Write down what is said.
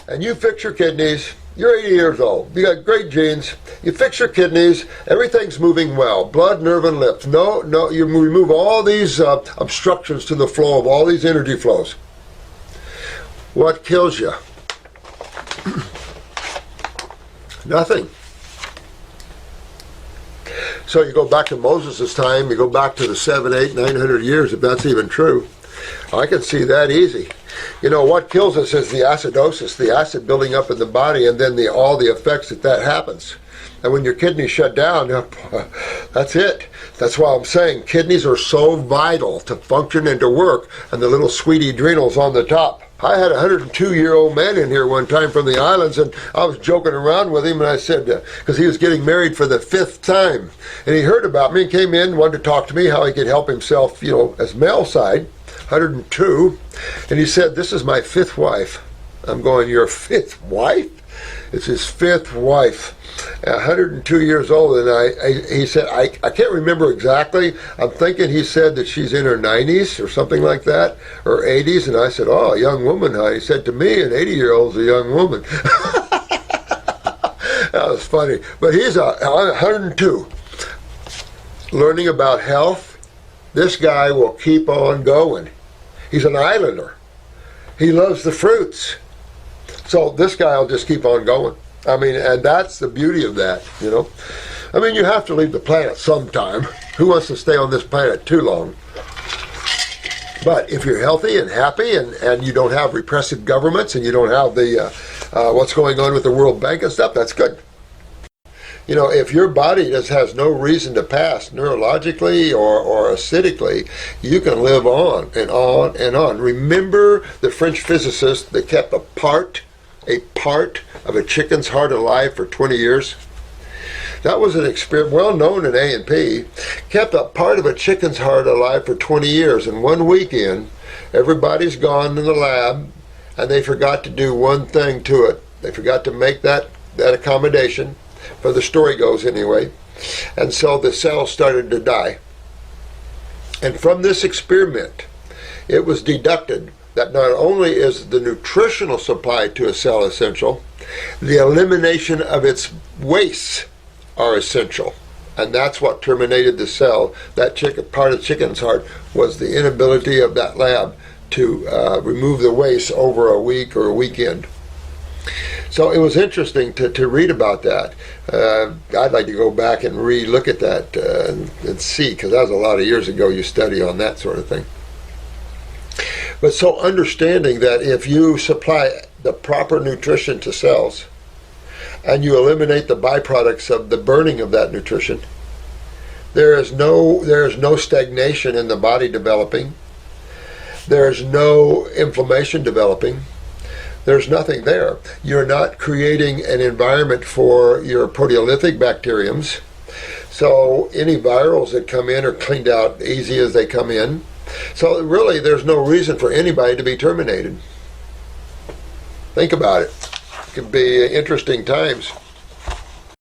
and you fix your kidneys. You're 80 years old. You got great genes. You fix your kidneys. Everything's moving well. Blood, nerve, and lymph. No, you remove all these obstructions to the flow of all these energy flows. What kills you? Nothing. So you go back to Moses' time, you go back to the 700, 800, 900 years, if that's even true. I can see that easy. You know, what kills us is the acidosis, the acid building up in the body, and then all the effects that happens. And when your kidneys shut down, that's it. That's why I'm saying kidneys are so vital to function and to work, and the little sweetie adrenals on the top. I had a 102-year-old man in here one time from the islands, and I was joking around with him, and I said, because he was getting married for the 5th time, and he heard about me and came in, wanted to talk to me, how he could help himself, you know, as male side, 102, and he said, this is my 5th wife. I'm going, your 5th wife? It's his 5th wife. 102 years old, and he said, I can't remember exactly. I'm thinking he said that she's in her 90s or something like that, or 80s, and I said, oh, a young woman, huh? He said, to me, an 80-year-old's a young woman. That was funny. But he's 102. Learning about health, this guy will keep on going. He's an islander. He loves the fruits. So this guy will just keep on going. I mean, and that's the beauty of that, you know. I mean, you have to leave the planet sometime. Who wants to stay on this planet too long? But if you're healthy and happy and you don't have repressive governments and you don't have the what's going on with the World Bank and stuff, that's good. You know, if your body just has no reason to pass neurologically or acidically, you can live on and on and on. Remember the French physicist that kept a part of a chicken's heart alive for 20 years? That was an experiment well known in A&P. Kept a part of a chicken's heart alive for 20 years, and one weekend everybody's gone in the lab and they forgot to do one thing to it. They forgot to make that accommodation, for the story goes anyway, and so the cells started to die. And from this experiment it was deducted that not only is the nutritional supply to a cell essential, the elimination of its wastes are essential. And that's what terminated the cell. That part of the chicken's heart was the inability of that lab to remove the waste over a week or a weekend. So it was interesting to read about that. I'd like to go back and re-look at that and see, because that was a lot of years ago you study on that sort of thing. But so understanding that if you supply the proper nutrition to cells and you eliminate the byproducts of the burning of that nutrition, there is no stagnation in the body developing. There's no inflammation developing. There's nothing there. You're not creating an environment for your proteolytic bacteriums. So any virals that come in are cleaned out easy as they come in. So really, there's no reason for anybody to be terminated. Think about it. It can be interesting times.